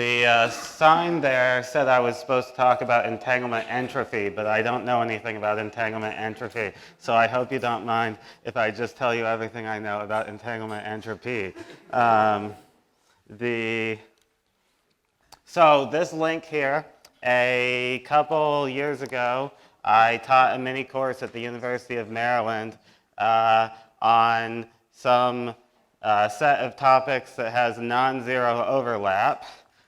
The sign there said I was supposed to talk about entanglement entropy, but I don't know anything about entanglement entropy. So I hope you don't mind if I just tell you everything I know about entanglement entropy. So this link here, a couple years ago, I taught a mini course at the University of Maryland on some set of topics that has non-zero overlap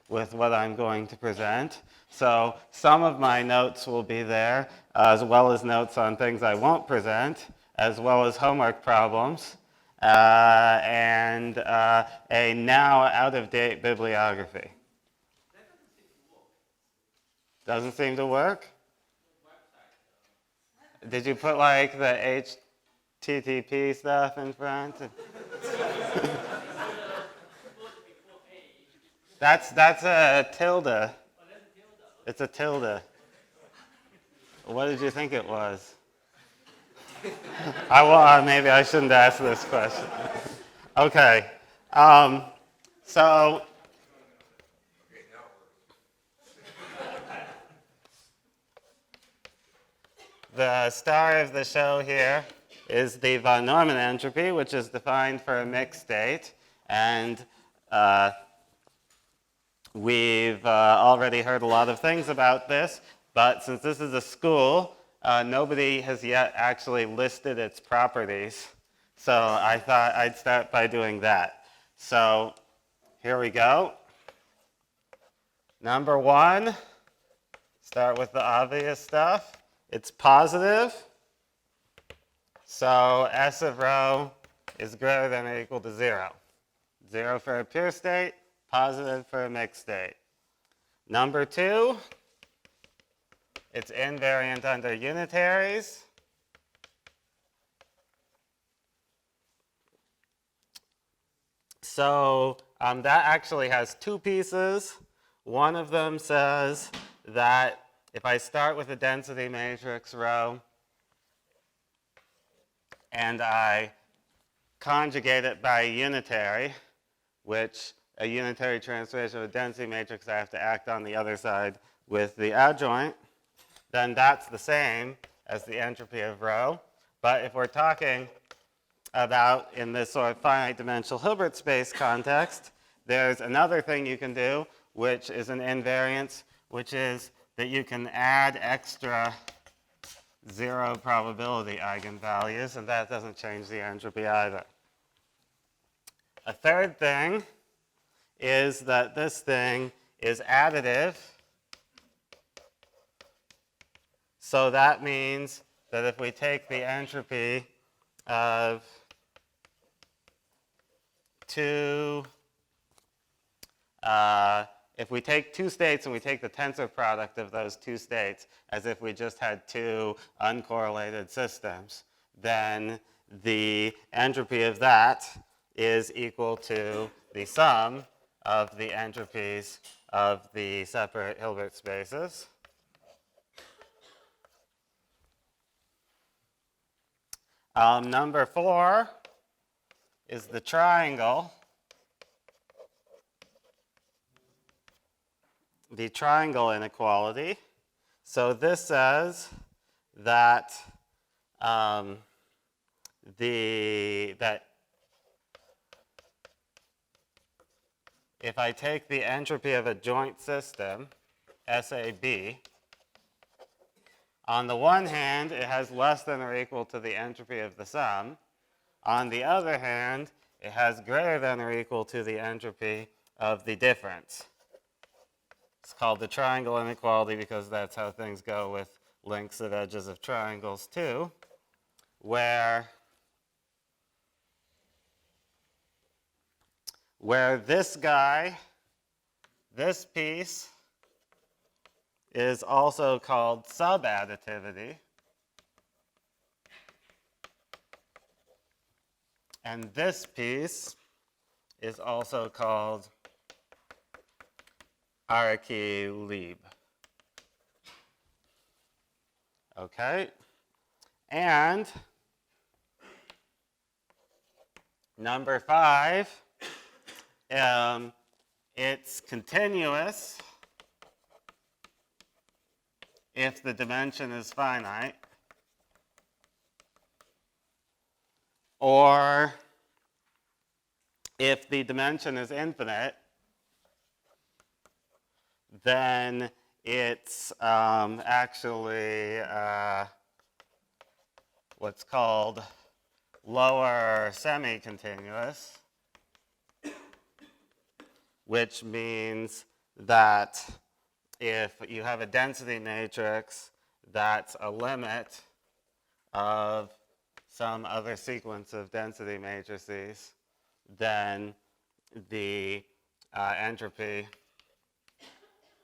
with what I'm going to present. So some of my notes will be there, as well as notes on things I won't present, as well as homework problems, and a now out-of-date bibliography. Doesn't seem to work? Did you put like the HTTP stuff in front? That's a tilde. It's a tilde. What did you think it was? Maybe I shouldn't ask this question. Okay. So the star of the show here is the von Neumann entropy, which is defined for a mixed state. And we've already heard a lot of things about this, but since this is a school, nobody has yet actually listed its properties. So I thought I'd start by doing that. So here we go. Number one, start with the obvious stuff. It's positive. So S of rho is greater than or equal to 0. 0 for a pure state, positive for a mixed state. Number two, it's invariant under unitaries. So that actually has two pieces. One of them says that if I start with a density matrix rho and I conjugate it by a unitary, which a unitary transformation of a density matrix, I have to act on the other side with the adjoint, then that's the same as the entropy of rho. But if we're talking about in this sort of finite dimensional Hilbert space context, there's another thing you can do, which is an invariance, which is that you can add extra zero probability eigenvalues, and that doesn't change the entropy either. A third thing is that this thing is additive. So that means that if we take the entropy of if we take two states and we take the tensor product of those two states as if we just had two uncorrelated systems, then the entropy of that is equal to the sum of the entropies of the separate Hilbert spaces. Number four is the triangle. The triangle inequality. So this says that if I take the entropy of a joint system, SAB, on the one hand, it has less than or equal to the entropy of the sum. On the other hand, it has greater than or equal to the entropy of the difference. It's called the triangle inequality because that's how things go with links at edges of triangles too, where this guy, this piece, is also called subadditivity. And this piece is also called Araki-Lieb. Okay? And number five it's continuous if the dimension is finite, or if the dimension is infinite, then it's actually what's called lower semi-continuous, which means that if you have a density matrix that's a limit of some other sequence of density matrices, then the entropy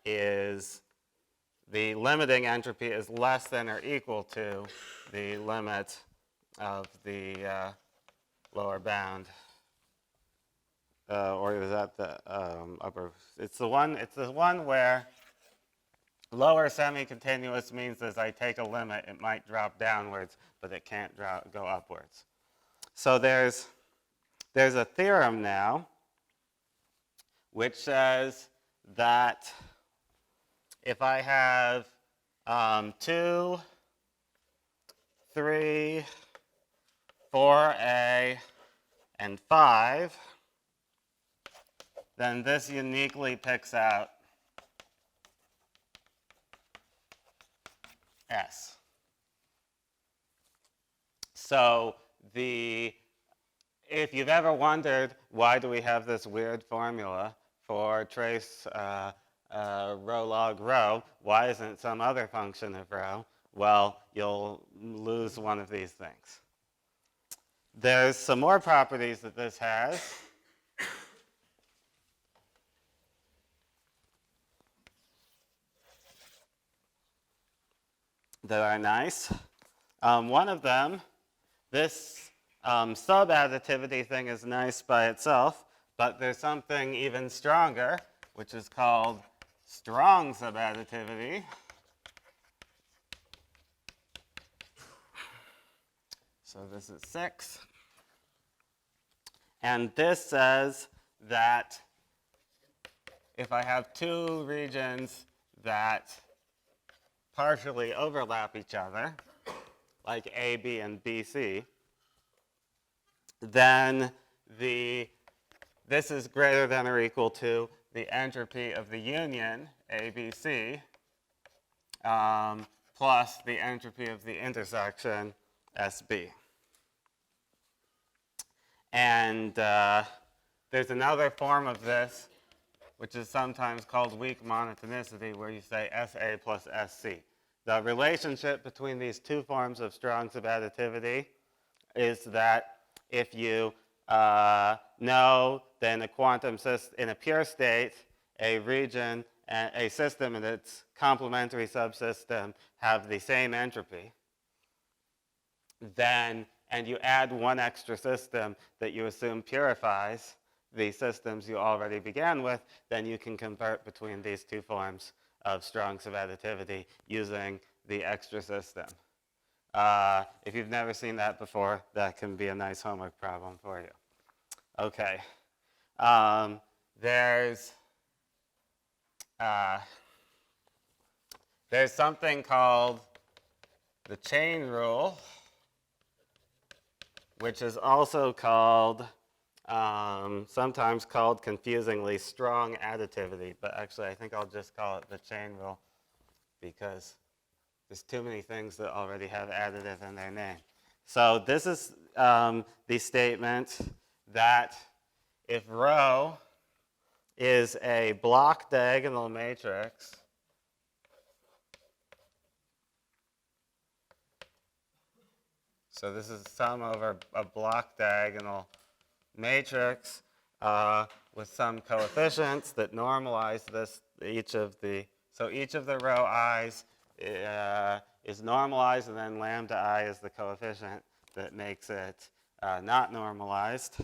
is, the limiting entropy is less than or equal to the limit of the lower bound. Or is that the upper? It's the one where lower semi-continuous means as I take a limit, it might drop downwards, but it can't go upwards. So there's a theorem now which says that if I have 2, 3, 4a, and 5, then this uniquely picks out S. So if you've ever wondered why do we have this weird formula for trace rho log rho, why isn't it some other function of rho? Well, you'll lose one of these things. There's some more properties that this has. That are nice. One of them, this subadditivity thing is nice by itself, but there's something even stronger, which is called strong subadditivity. So this is 6. And this says that if I have two regions that partially overlap each other, like A, B, and B, C, then this is greater than or equal to the entropy of the union, A, B, C, plus the entropy of the intersection, SB. And there's another form of this, which is sometimes called weak monotonicity, where you say SA plus SC. The relationship between these two forms of strong subadditivity is that if you know that in a quantum system, in a pure state, a region, a system and its complementary subsystem have the same entropy, then, and you add one extra system that you assume purifies the systems you already began with, then you can convert between these two forms of strong subadditivity using the extra system. If you've never seen that before, that can be a nice homework problem for you. Okay. There's something called the chain rule, which is also called, sometimes called confusingly strong additivity, but actually I think I'll just call it the chain rule because there's too many things that already have additive in their name. So this is the statement that if rho is a block diagonal matrix, so this is sum over a block diagonal matrix with some coefficients that normalize this, so each of the row i's is normalized, and then lambda I is the coefficient that makes it not normalized.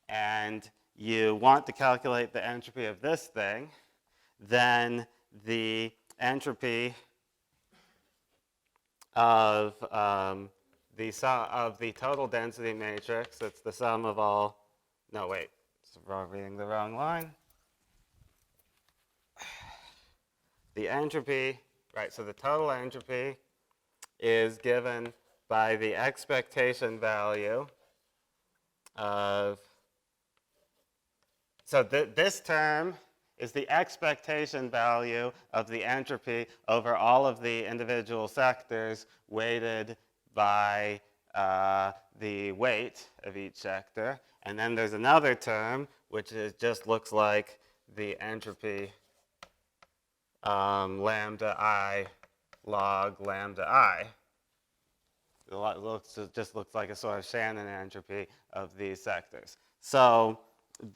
And you want to calculate the entropy of this thing, then the entropy of the total density matrix, it's the sum of all, no wait, we're reading the wrong line. the entropy, right, so the total entropy is given by the expectation value of, so this term is the expectation value of the entropy over all of the individual sectors weighted by the weight of each sector. And then there's another term which just looks like the entropy lambda I log lambda I. It just looks like a sort of Shannon entropy of these sectors. So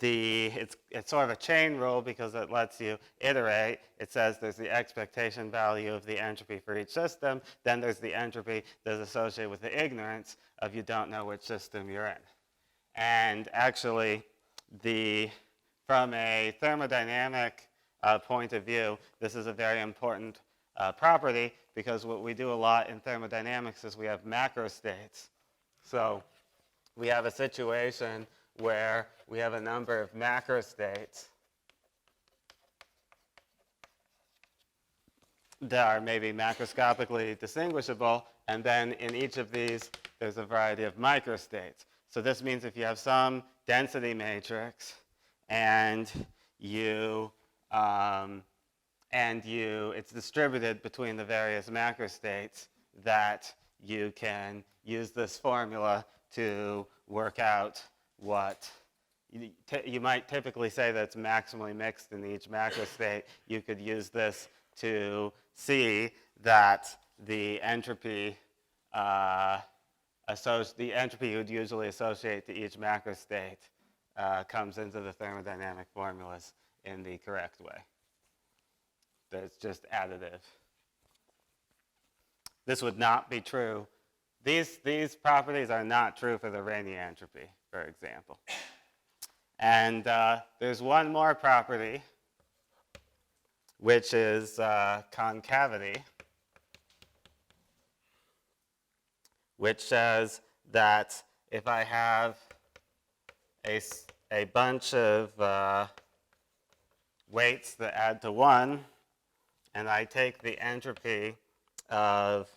it's sort of a chain rule because it lets you iterate. It says there's the expectation value of the entropy for each system. Then there's the entropy that's associated with the ignorance of you don't know which system you're in. And actually, from a thermodynamic point of view, this is a very important property because what we do a lot in thermodynamics is we have macro states. So we have a situation where we have a number of macro states that are maybe macroscopically distinguishable, and then in each of these there's a variety of microstates. So this means if you have some density matrix and it's distributed between the various macrostates, that you can use this formula to work out what you might typically say that it's maximally mixed in each macrostate. You could use this to see that the entropy you would usually associate to each macrostate comes into the thermodynamic formulas in the correct way. That's just additive. This would not be true. These properties are not true for the Rayleigh entropy, for example. And there's one more property, which is concavity, which says that if I have a bunch of weights that add to 1, and I take the entropy of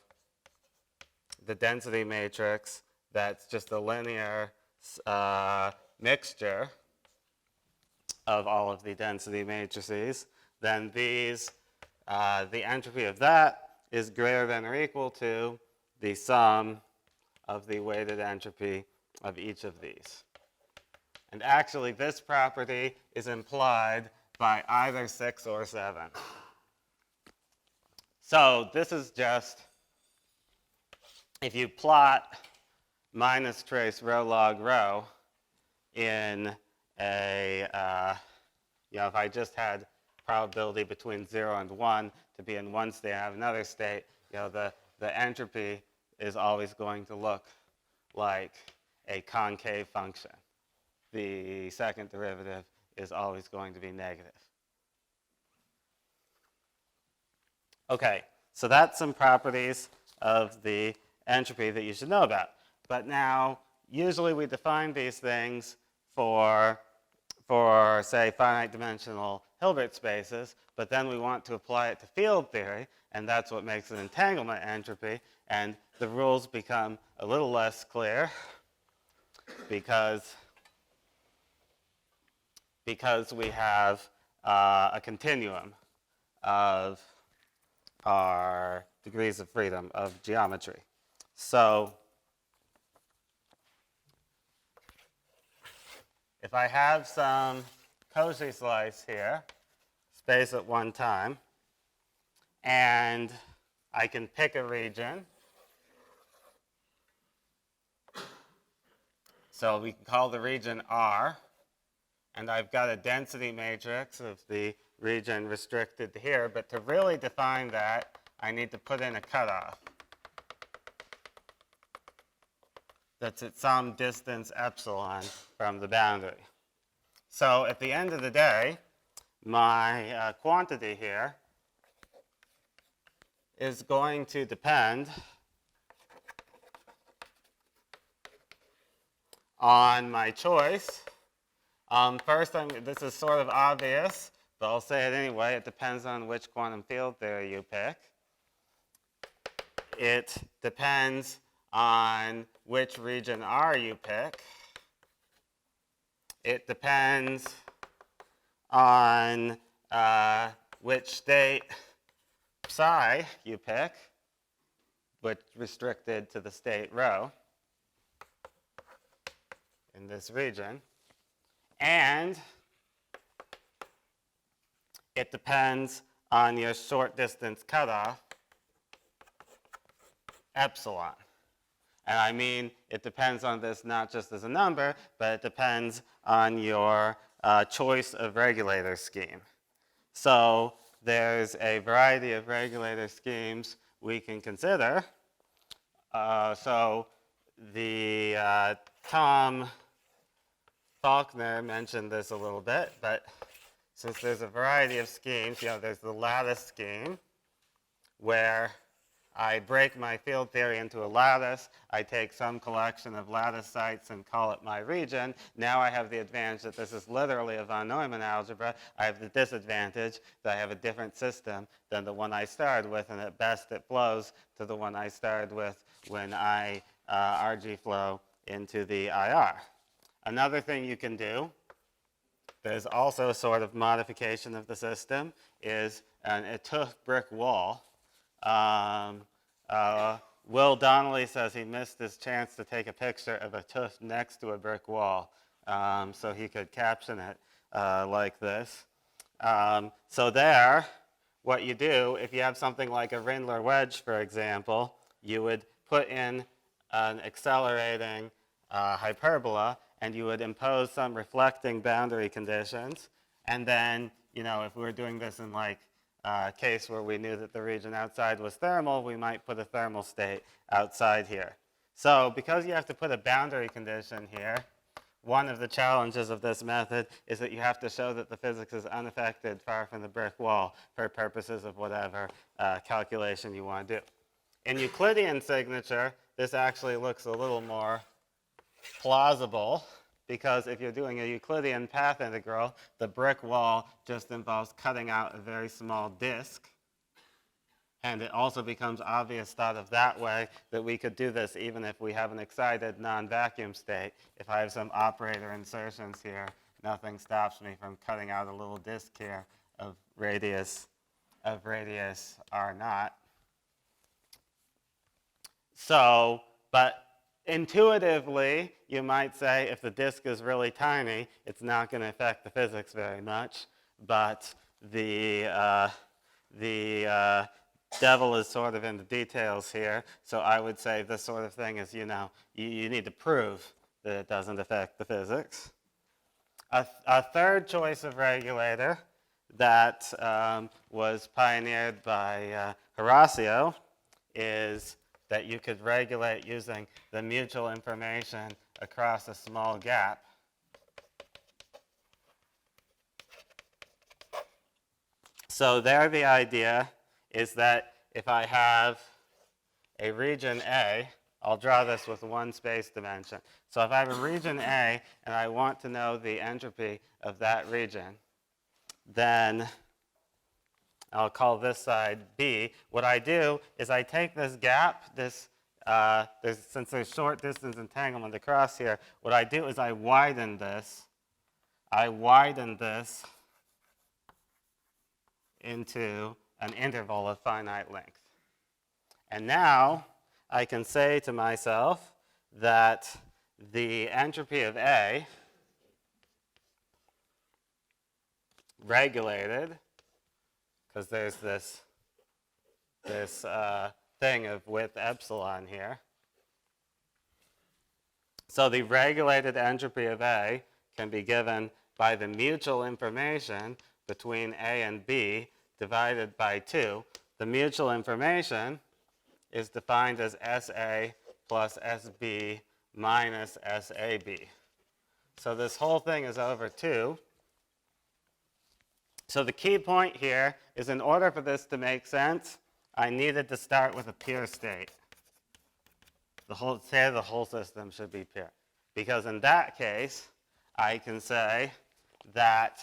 the density matrix that's just a linear mixture of all of the density matrices, then the entropy of that is greater than or equal to the sum of the weighted entropy of each of these. And actually, this property is implied by either 6 or 7. So this is just, if you plot minus trace rho log rho in a, if I just had probability between 0 and 1 to be in one state and have another state, the entropy is always going to look like a concave function. The second derivative is always going to be negative. Okay, so that's some properties of the entropy that you should know about. But now, usually we define these things for say, finite dimensional Hilbert spaces, but then we want to apply it to field theory, and that's what makes an entanglement entropy, and the rules become a little less clear because we have a continuum of our degrees of freedom of geometry. So if I have some Cauchy slice here, space at one time, and I can pick a region. So we can call the region R, and I've got a density matrix of the region restricted to here, but to really define that, I need to put in a cutoff that's at some distance epsilon from the boundary. So at the end of the day, my quantity here is going to depend on my choice. First, this is sort of obvious, but I'll say it anyway. It depends on which quantum field theory you pick. It depends on which region R you pick. It depends on which state psi you pick, but restricted to the state rho in this region. And it depends on your short distance cutoff, epsilon. And I mean, it depends on this not just as a number, but it depends on your choice of regulator scheme. So there's a variety of regulator schemes we can consider. So the Tom Faulkner mentioned this a little bit, but since there's a variety of schemes, there's the lattice scheme, where I break my field theory into a lattice. I take some collection of lattice sites and call it my region. Now I have the advantage that this is literally a von Neumann algebra. I have the disadvantage that I have a different system than the one I started with, and at best it flows to the one I started with when I RG flow into the IR. Another thing you can do, there's also a sort of modification of the system, is an Etuch brick wall. Will Donnelly says he missed his chance to take a picture of a tuff next to a brick wall, so he could caption it like this. So there, what you do, if you have something like a Rindler wedge, for example, you would put in an accelerating hyperbola, and you would impose some reflecting boundary conditions. And then, if we were doing this in case where we knew that the region outside was thermal, we might put a thermal state outside here. So because you have to put a boundary condition here, one of the challenges of this method is that you have to show that the physics is unaffected far from the brick wall for purposes of whatever calculation you want to do. In Euclidean signature, this actually looks a little more plausible, because if you're doing a Euclidean path integral, the brick wall just involves cutting out a very small disk. And it also becomes obvious thought of that way that we could do this even if we have an excited non-vacuum state. If I have some operator insertions here, nothing stops me from cutting out a little disk here of radius R naught. So, but intuitively, you might say if the disk is really tiny, it's not going to affect the physics very much. But the devil is sort of in the details here. So I would say this sort of thing is, you need to prove that it doesn't affect the physics. A third choice of regulator that was pioneered by Horacio is that you could regulate using the mutual information across a small gap. So there the idea is that if I have a region A, I'll draw this with one space dimension. So if I have a region A and I want to know the entropy of that region, then I'll call this side B. What I do is I take this gap, since there's short distance entanglement across here, what I do is I widen this. Into an interval of finite length. And now I can say to myself that the entropy of A regulated, because there's this thing of width epsilon here. So the regulated entropy of A can be given by the mutual information between A and B divided by 2. The mutual information is defined as SA plus SB minus SAB. So this whole thing is over 2. So the key point here is, in order for this to make sense, I needed to start with a pure state. The whole system should be pure. Because in that case, I can say that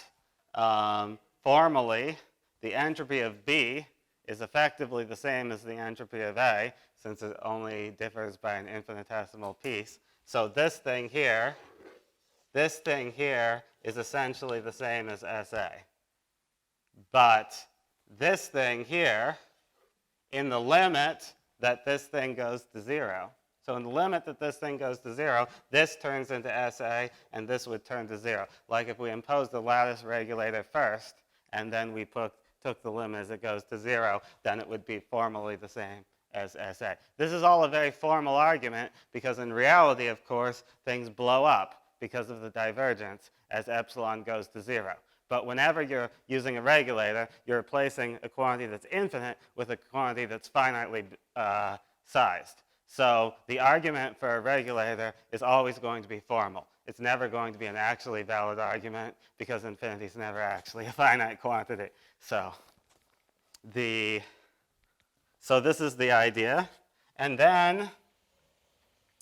formally, the entropy of B is effectively the same as the entropy of A, since it only differs by an infinitesimal piece. So this thing here is essentially the same as SA. But this thing here, in the limit that this thing goes to 0, so in the limit that this thing goes to 0, this turns into SA, and this would turn to 0. Like if we imposed the lattice regulator first, and then we took the limit as it goes to 0, then it would be formally the same as SA. This is all a very formal argument, because in reality, of course, things blow up because of the divergence as epsilon goes to 0. But whenever you're using a regulator, you're replacing a quantity that's infinite with a quantity that's finitely sized. So the argument for a regulator is always going to be formal. It's never going to be an actually valid argument, because infinity is never actually a finite quantity. So this is the idea. And then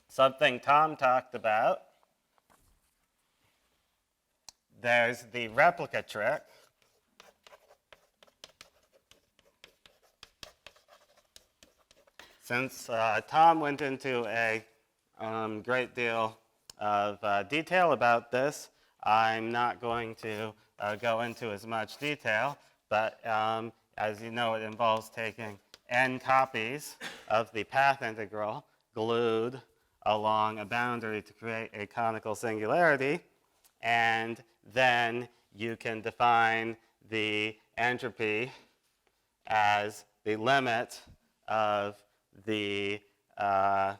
something Tom talked about, there's the replica trick. Since Tom went into a great deal of detail about this, I'm not going to go into as much detail, but as you know, it involves taking n copies of the path integral glued along a boundary to create a conical singularity, and then you can define the entropy as the limit of the Renyi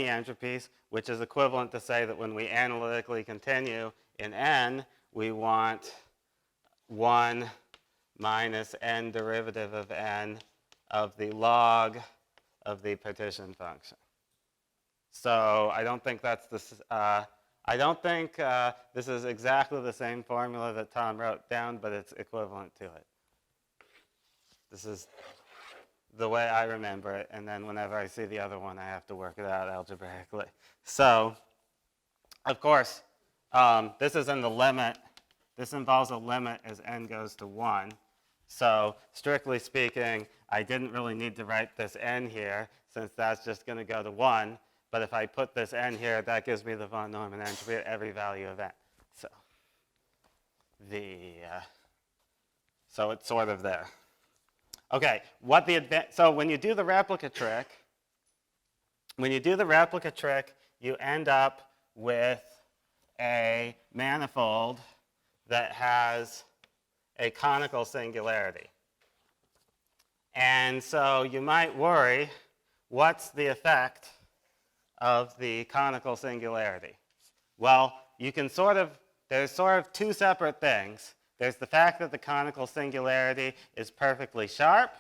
entropies, which is equivalent to say that when we analytically continue in n, we want 1 minus n derivative of n of the log of the partition function. So I don't think that's this. I don't think this is exactly the same formula that Tom wrote down, but it's equivalent to it. This is the way I remember it, and then whenever I see the other one, I have to work it out algebraically. So, of course, this is in the limit. This involves a limit as n goes to 1. So, strictly speaking, I didn't really need to write this n here, since that's just going to go to 1. But if I put this n here, that gives me the von Neumann entropy at every value of n. So, so it's sort of there. Okay, so when you do the replica trick, you end up with a manifold that has a conical singularity. And so you might worry, what's the effect of the conical singularity? Well, there's sort of two separate things. There's the fact that the conical singularity is perfectly sharp,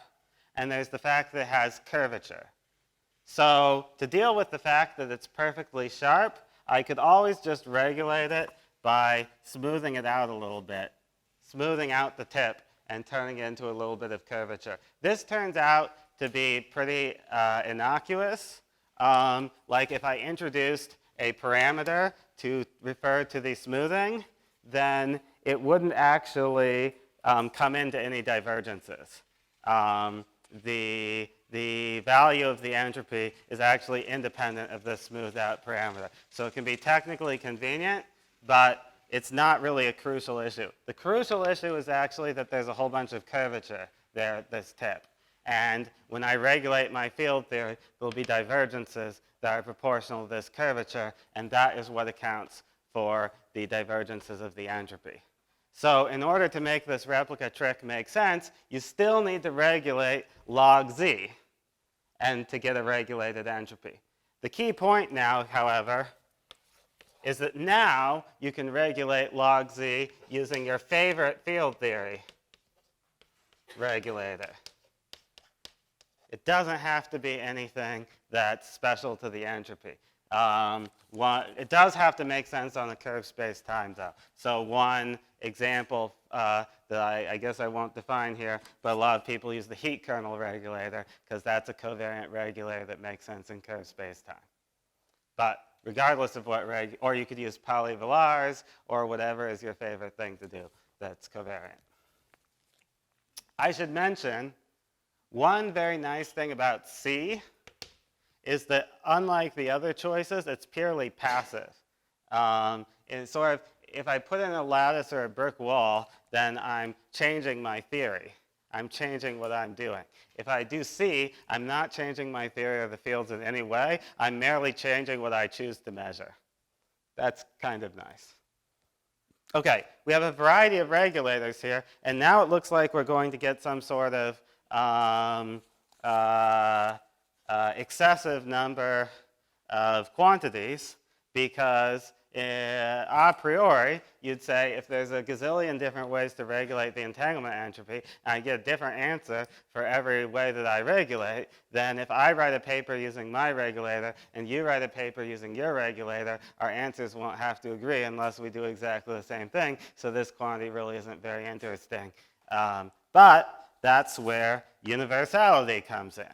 and there's the fact that it has curvature. So to deal with the fact that it's perfectly sharp, I could always just regulate it by smoothing it out a little bit, smoothing out the tip and turning it into a little bit of curvature. This turns out to be pretty innocuous. Like if I introduced a parameter to refer to the smoothing, then it wouldn't actually come into any divergences. The value of the entropy is actually independent of this smoothed out parameter. So it can be technically convenient, but it's not really a crucial issue. The crucial issue is actually that there's a whole bunch of curvature there at this tip. And when I regulate my field theory, there'll be divergences that are proportional to this curvature, and that is what accounts for the divergences of the entropy. So in order to make this replica trick make sense, you still need to regulate log z and to get a regulated entropy. The key point now, however, is that now you can regulate log z using your favorite field theory regulator. It doesn't have to be anything that's special to the entropy. It does have to make sense on a curved space-time, though. So one example that I guess I won't define here, but a lot of people use the heat kernel regulator because that's a covariant regulator that makes sense in curved space-time. But regardless of or you could use polyvelars or whatever is your favorite thing to do that's covariant. I should mention one very nice thing about C is that unlike the other choices, it's purely passive. It's sort of, if I put in a lattice or a brick wall, then I'm changing my theory. I'm changing what I'm doing. If I do C, I'm not changing my theory of the fields in any way. I'm merely changing what I choose to measure. That's kind of nice. Okay, we have a variety of regulators here, and now it looks like we're going to get some sort of excessive number of quantities, because a priori, you'd say if there's a gazillion different ways to regulate the entanglement entropy, and I get a different answer for every way that I regulate, then if I write a paper using my regulator and you write a paper using your regulator, our answers won't have to agree unless we do exactly the same thing, so this quantity really isn't very interesting. But that's where universality comes in.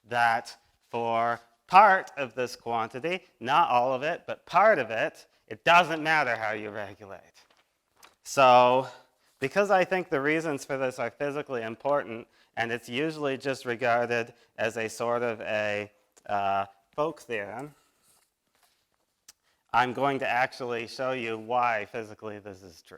That for part of this quantity, not all of it, but part of it, it doesn't matter how you regulate. So because I think the reasons for this are physically important, and it's usually just regarded as a sort of a folk theorem, I'm going to actually show you why physically this is true.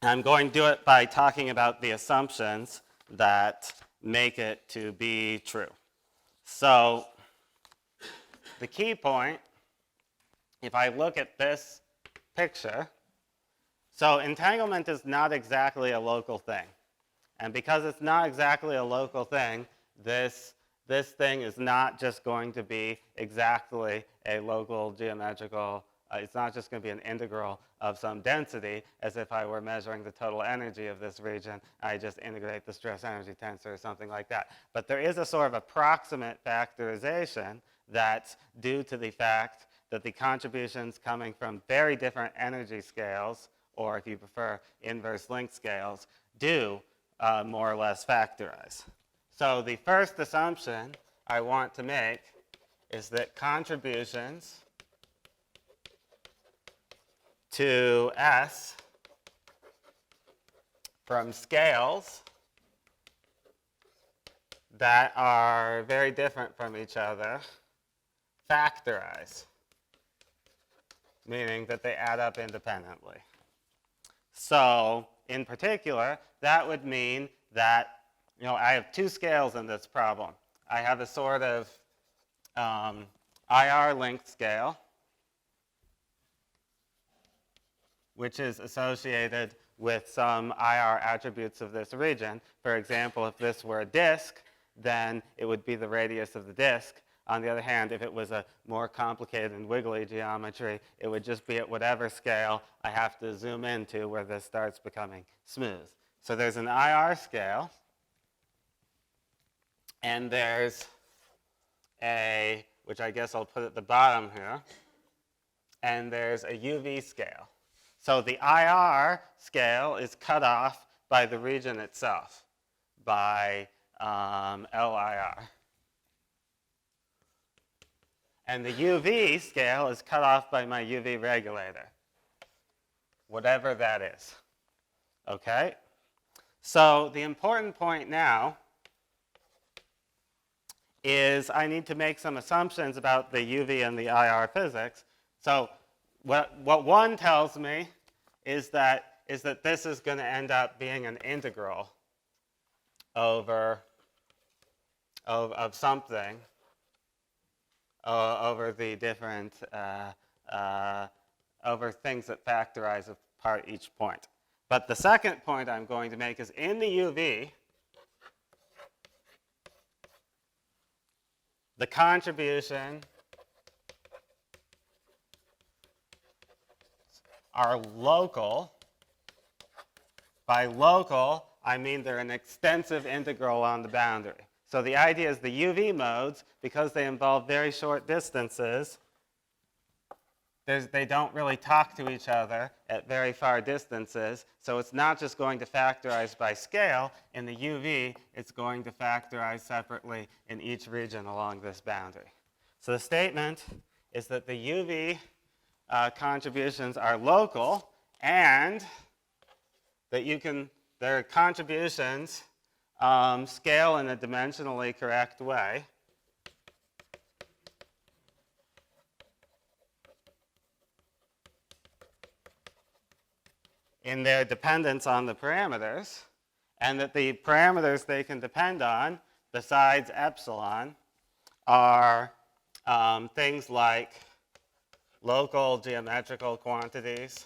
I'm going to do it by talking about the assumptions that make it to be true. So the key point, if I look at this picture, so entanglement is not exactly a local thing. And because it's not exactly a local thing, this thing is not just going to be exactly a local geometrical, it's not just going to be an integral of some density, as if I were measuring the total energy of this region. I just integrate the stress energy tensor or something like that. But there is a sort of approximate factorization that's due to the fact that the contributions coming from very different energy scales, or if you prefer, inverse length scales, do more or less factorize. So the first assumption I want to make is that contributions to S from scales that are very different from each other factorize, meaning that they add up independently. So in particular, that would mean that, I have two scales in this problem. I have a sort of IR length scale, which is associated with some IR attributes of this region. For example, if this were a disk, then it would be the radius of the disk. On the other hand, if it was a more complicated and wiggly geometry, it would just be at whatever scale I have to zoom into where this starts becoming smooth. So there's an IR scale, and there's a, which I guess I'll put at the bottom here, and there's a UV scale. So the IR scale is cut off by the region itself, by LIR. And the UV scale is cut off by my UV regulator, whatever that is. Okay? So the important point now is I need to make some assumptions about the UV and the IR physics. So what one tells me is that this is going to end up being an integral of something over the different over things that factorize apart each point. But the second point I'm going to make is in the UV, the contribution are local. By local, I mean they're an extensive integral on the boundary. So the idea is the UV modes, because they involve very short distances, they don't really talk to each other at very far distances. So it's not just going to factorize by scale. In the UV, it's going to factorize separately in each region along this boundary. So the statement is that the UV contributions are local, and that their contributions scale in a dimensionally correct way. In their dependence on the parameters, and that the parameters they can depend on, besides epsilon, are things like local geometrical quantities,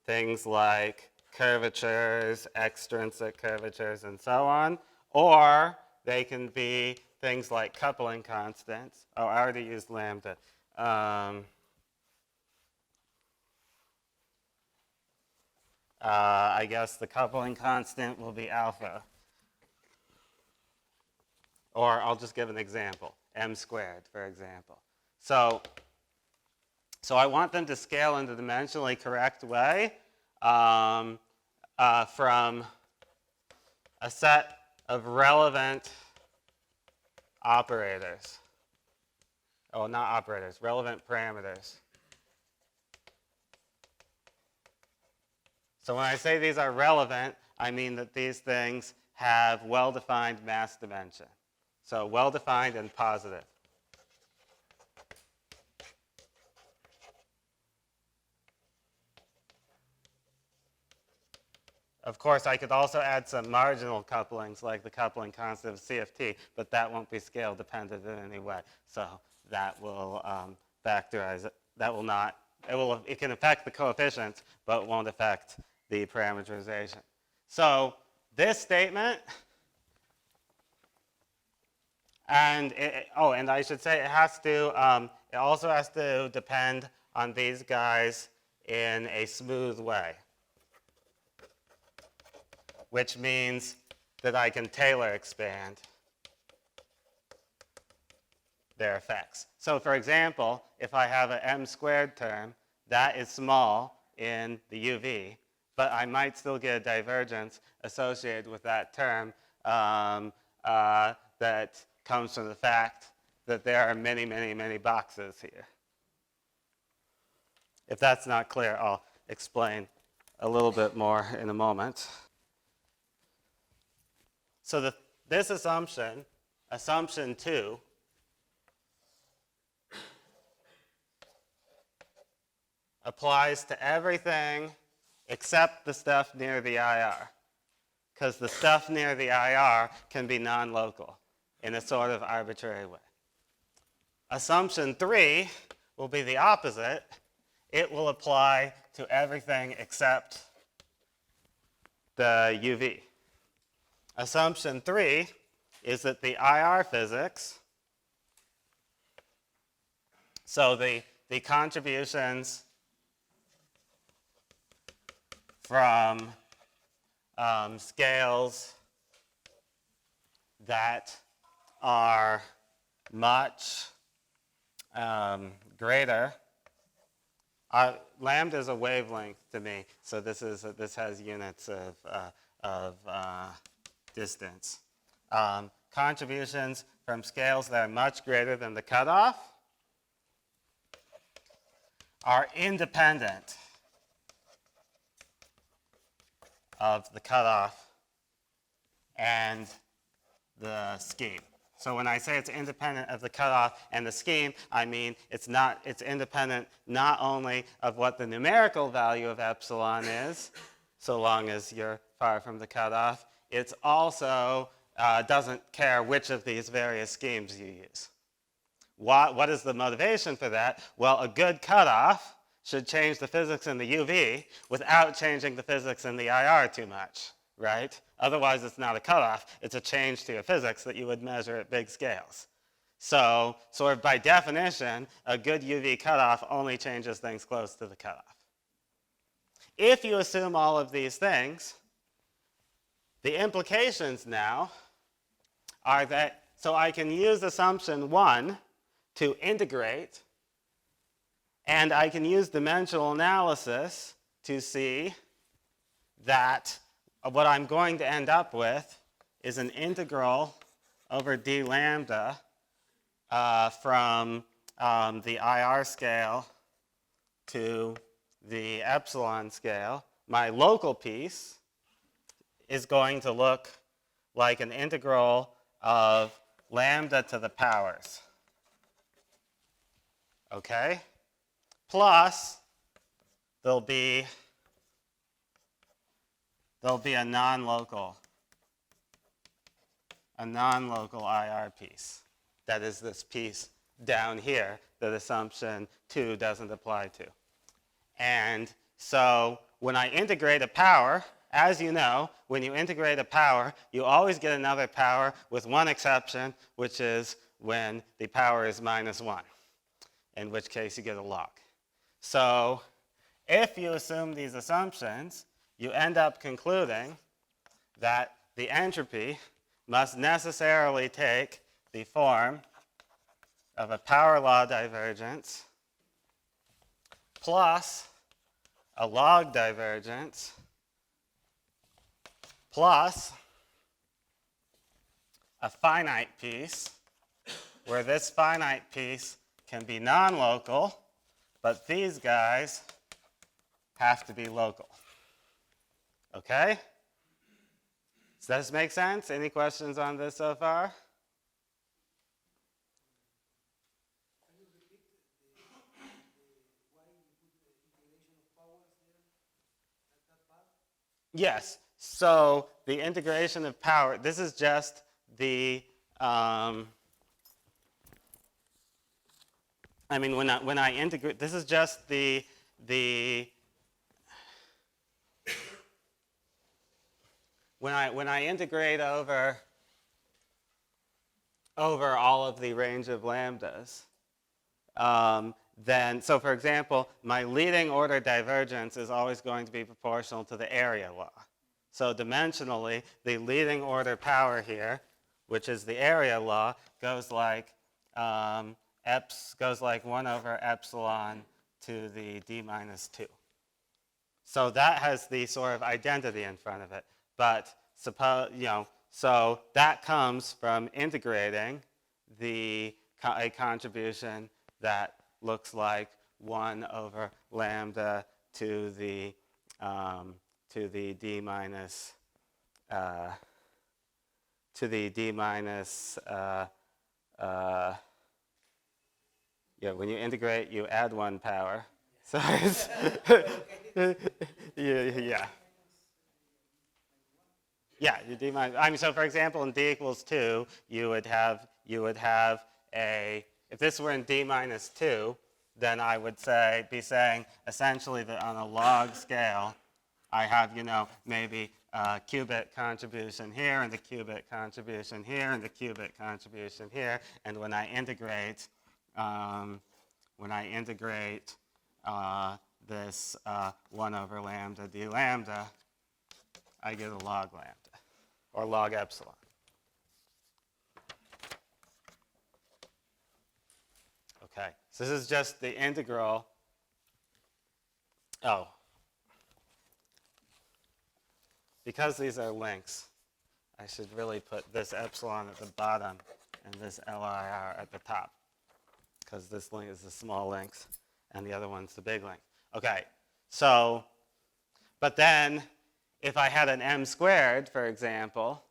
things like curvatures, extrinsic curvatures, and so on, or they can be things like coupling constants. Oh, I already used lambda. I guess the coupling constant will be alpha. Or I'll just give an example, m squared, for example. So I want them to scale in the dimensionally correct way from a set of relevant operators. Oh, not operators, relevant parameters. So when I say these are relevant, I mean that these things have well-defined mass dimension. So well-defined and positive. Of course, I could also add some marginal couplings, like the coupling constant of CFT, but that won't be scale dependent in any way. So that will factorize it. That will not. It can affect the coefficients, but it won't affect the parameterization. So this statement, and I should say it has to. It also has to depend on these guys in a smooth way, which means that I can Taylor expand their effects. So for example, if I have an m squared term, that is small in the UV, but I might still get a divergence associated with that term that comes from the fact that there are many, many, many boxes here. If that's not clear, I'll explain a little bit more in a moment. So this assumption, assumption 2, applies to everything except the stuff near the IR, because the stuff near the IR can be non-local in a sort of arbitrary way. Assumption 3 will be the opposite. It will apply to everything except the UV. Assumption 3 is that the IR physics, so the contributions from scales that are much greater. Lambda is a wavelength to me, so this has units of distance. Contributions from scales that are much greater than the cutoff are independent of the cutoff and the scheme. So when I say it's independent of the cutoff and the scheme, I mean it's independent not only of what the numerical value of epsilon is, so long as you're far from the cutoff, it's also doesn't care which of these various schemes you use. What is the motivation for that? Well, a good cutoff should change the physics in the UV without changing the physics in the IR too much, right? Otherwise, it's not a cutoff. It's a change to your physics that you would measure at big scales. So, sort of by definition, a good UV cutoff only changes things close to the cutoff. If you assume all of these things, the implications now are that, so I can use assumption 1 to integrate, and I can use dimensional analysis to see that what I'm going to end up with is an integral over d lambda from the IR scale to the epsilon scale. My local piece is going to look like an integral of lambda to the powers. Okay? Plus, there'll be a non-local IR piece. That is this piece down here that assumption 2 doesn't apply to. And so when I integrate a power, as you know, when you integrate a power, you always get another power with one exception, which is when the power is -1, in which case you get a log. So if you assume these assumptions, you end up concluding that the entropy must necessarily take the form of a power law divergence plus a log divergence plus a finite piece, where this finite piece can be non-local, but these guys have to be local. Okay? Does this make sense? Any questions on this so far? Can you repeat why you put the integration of powers there at that part? Yes. So the integration of power, this is just the, I mean, when I integrate, this is just the when I integrate over all of the range of lambdas, then, so for example, my leading order divergence is always going to be proportional to the area law. So dimensionally, the leading order power here, which is the area law, goes like 1 over epsilon to the d minus 2. So that has the sort of identity in front of it. But suppose, so that comes from integrating a contribution that looks like 1 over lambda to the d minus when you integrate, you add 1 power. So it's yeah. Yeah, you d minus. I mean, so for example, in d equals 2, you would have a. If this were in d minus 2, then I would be saying essentially that on a log scale, I have maybe a qubit contribution here and the qubit contribution here and the qubit contribution here, and when I integrate this 1 over lambda d lambda, I get a log lambda, or log epsilon. Okay, so this is just the integral. Oh. Because these are links, I should really put this epsilon at the bottom and this LIR at the top, because this link is the small links and the other one's the big link. Okay, so, but then if I had an m squared, for example,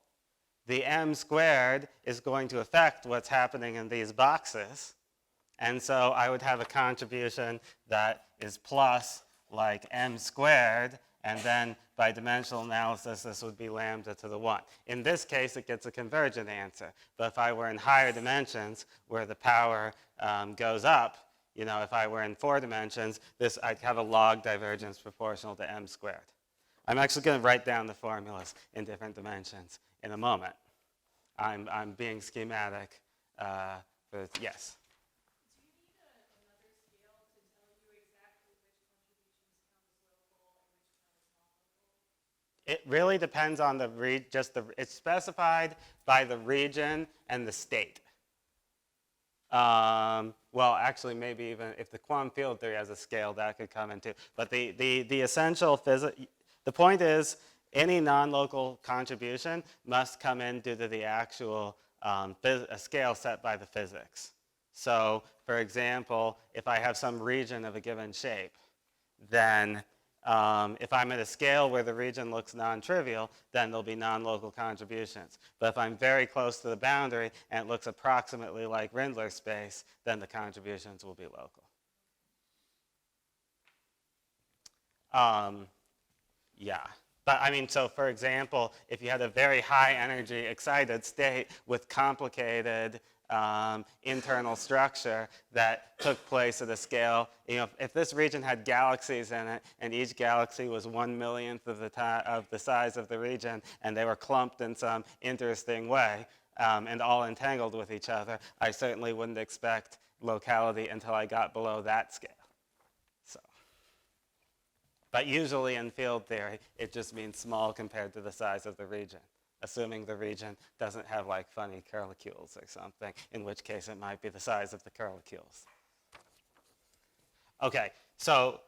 the m squared is going to affect what's happening in these boxes. And so I would have a contribution that is plus like m squared, and then by dimensional analysis, this would be lambda to the 1. In this case, it gets a convergent answer. But if I were in higher dimensions, where the power goes up, if I were in 4 dimensions, I'd have a log divergence proportional to m squared. I'm actually going to write down the formulas in different dimensions in a moment. I'm being schematic. Yes? It really depends on the it's specified by the region and the state. Well, actually, maybe even if the quantum field theory has a scale, that could come into. But the essential the point is, any non-local contribution must come in due to the actual a scale set by the physics. So, for example, if I have some region of a given shape, then if I'm at a scale where the region looks non-trivial, then there'll be non-local contributions. But if I'm very close to the boundary and it looks approximately like Rindler space, then the contributions will be local. Yeah. But I mean, so for example, if you had a very high energy excited state with complicated internal structure that took place at a scale, if this region had galaxies in it and each galaxy was 1/millionth of the size of the region and they were clumped in some interesting way and all entangled with each other, I certainly wouldn't expect locality until I got below that scale. But usually in field theory, it just means small compared to the size of the region, assuming the region doesn't have like funny curlicules or something, in which case it might be the size of the curlicules. Okay, so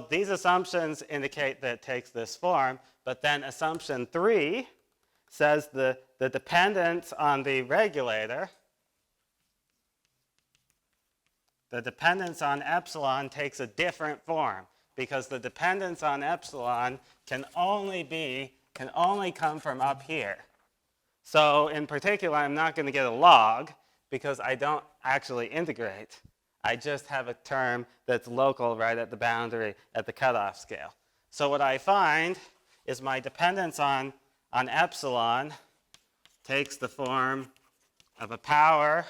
these assumptions indicate that it takes this form, but then assumption 3 says the dependence on the regulator, the dependence on epsilon takes a different form because the dependence on epsilon can only come from up here. So in particular, I'm not going to get a log because I don't actually integrate. I just have a term that's local right at the boundary at the cutoff scale. So what I find is my dependence on epsilon takes the form of a power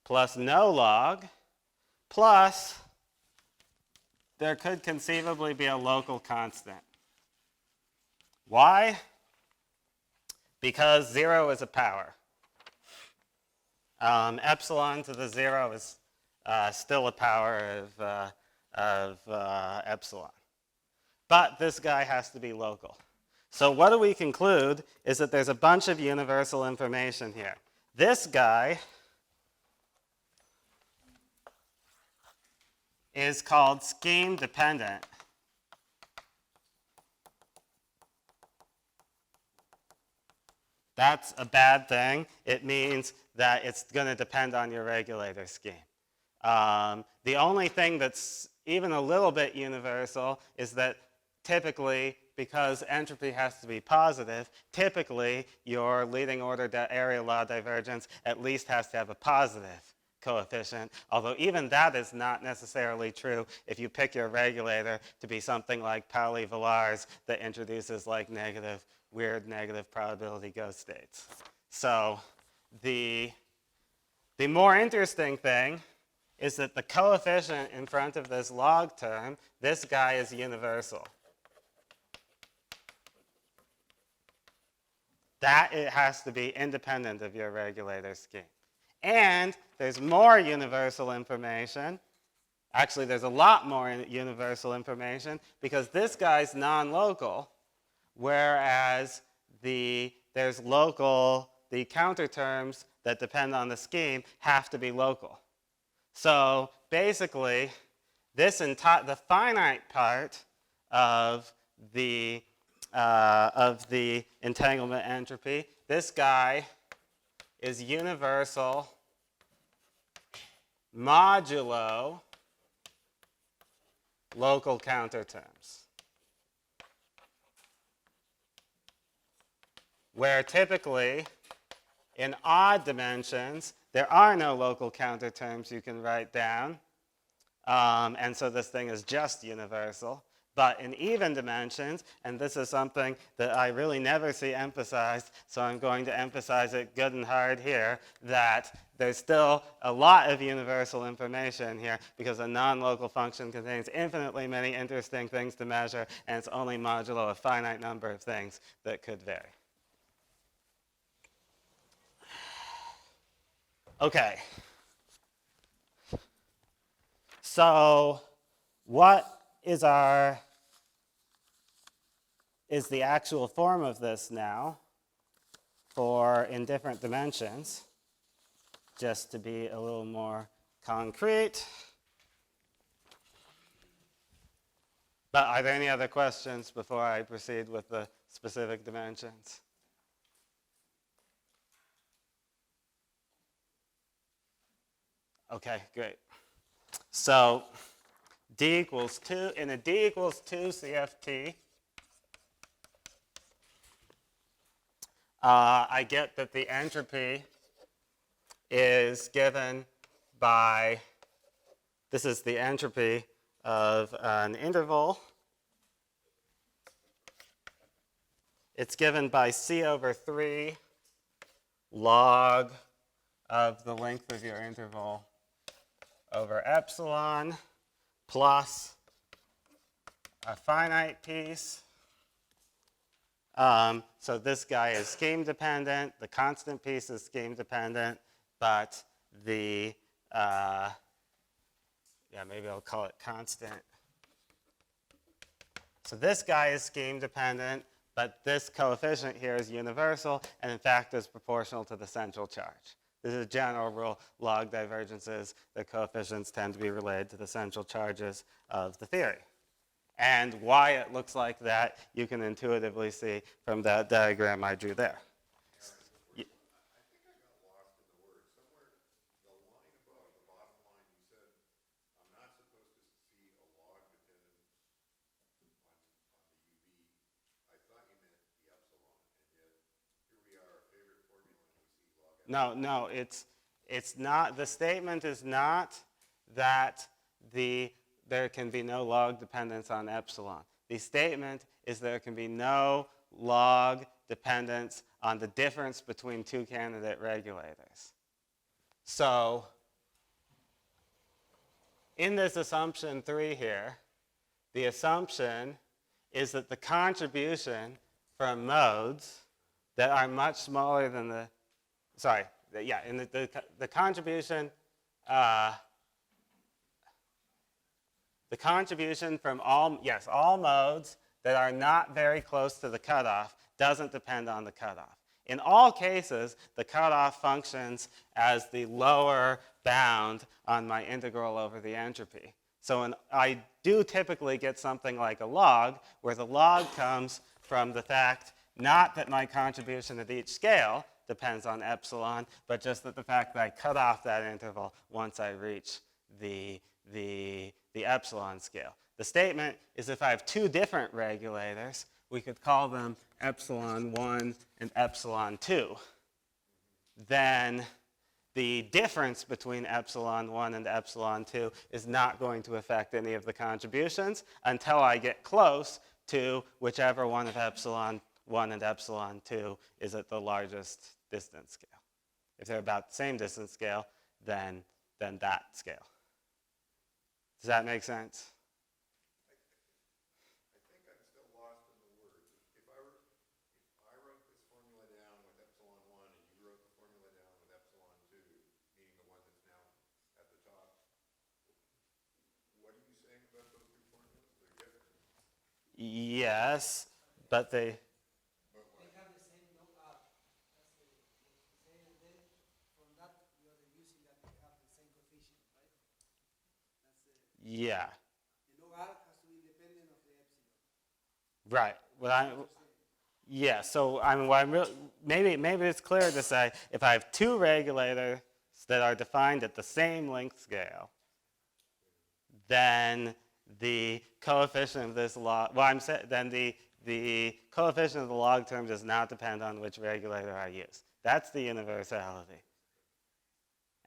plus no log, plus there could conceivably be a local constant. Why? Because 0 is a power. Epsilon to the 0 is still a power of epsilon. But this guy has to be local. So what do we conclude is that there's a bunch of universal information here. This guy is called scheme dependent. That's a bad thing. It means that it's going to depend on your regulator scheme. The only thing that's even a little bit universal is that typically, because entropy has to be positive, typically your leading order area law divergence at least has to have a positive coefficient, although even that is not necessarily true if you pick your regulator to be something like Pauli-Villars that introduces like weird negative probability ghost states. So the more interesting thing is that the coefficient in front of this log term, this guy is universal. That it has to be independent of your regulator scheme. And there's more universal information. Actually, there's a lot more universal information because this guy's non-local, whereas there's local, the counter terms that depend on the scheme have to be local. So basically, the finite part of the entanglement entropy, this guy is universal modulo local counter terms, where typically in odd dimensions there are no local counter terms you can write down, and so this thing is just universal. But in even dimensions, and this is something that I really never see emphasized, so I'm going to emphasize it good and hard here, that there's still a lot of universal information here because a non-local function contains infinitely many interesting things to measure, and it's only modulo a finite number of things that could vary. Okay. So what is our is the actual form of this now for in different dimensions, just to be a little more concrete. But are there any other questions before I proceed with the specific dimensions? Okay, great. So D equals 2, in a D equals 2 CFT, I get that the entropy is given by, this is the entropy of an interval. It's given by C over 3 log of the length of your interval over epsilon plus a finite piece. So this guy is scheme dependent. The constant piece is scheme dependent, but the, maybe I'll call it constant. So this guy is scheme dependent, but this coefficient here is universal, and in fact is proportional to the central charge. This is a general rule. Log divergences, the coefficients tend to be related to the central charges of the theory. And why it looks like that, you can intuitively see from that diagram I drew there. I think I got lost in the word. Somewhere, the line above, the bottom line, you said, I'm not supposed to see a log dependence on the UV. I thought you meant the epsilon, and yet here we are, our favorite formula, and we see log epsilon. No, it's not, the statement is not that there can be no log dependence on epsilon. The statement is there can be no log dependence on the difference between two candidate regulators. So in this assumption 3 here, the assumption is that the contribution from modes that are much smaller than the, the contribution, the contribution from all modes that are not very close to the cutoff doesn't depend on the cutoff. In all cases, the cutoff functions as the lower bound on my integral over the entropy. So I do typically get something like a log, where the log comes from the fact not that my contribution at each scale depends on epsilon, but just that the fact that I cut off that interval once I reach the epsilon scale. The statement is if I have two different regulators, we could call them epsilon 1 and epsilon 2. Then the difference between epsilon 1 and epsilon 2 is not going to affect any of the contributions until I get close to whichever one of epsilon 1 and epsilon 2 is at the largest distance scale. If they're about the same distance scale, then that scale. Does that make sense? I think I'm still lost in the words. If I wrote this formula down with epsilon 1 and you wrote the formula down with epsilon 2, meaning the one that's now at the top, what are you saying about those two formulas? They're different. Yes, but they... They have the same that's the same, and then from that you're deducing that they have the same coefficient, right? Yeah. The log R has to be independent of the epsilon. Right. So maybe it's clear to say if I have two regulators that are defined at the same length scale, then the coefficient of this log, then the coefficient of the log term does not depend on which regulator I use. That's the universality.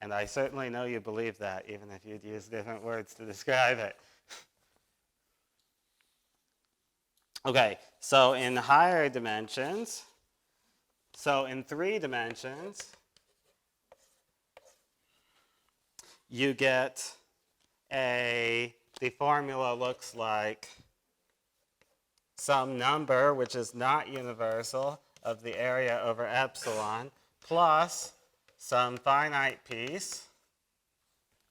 And I certainly know you believe that, even if you'd use different words to describe it. Okay, so in higher dimensions, so in 3 dimensions, you get the formula looks like some number, which is not universal, of the area over epsilon, plus some finite piece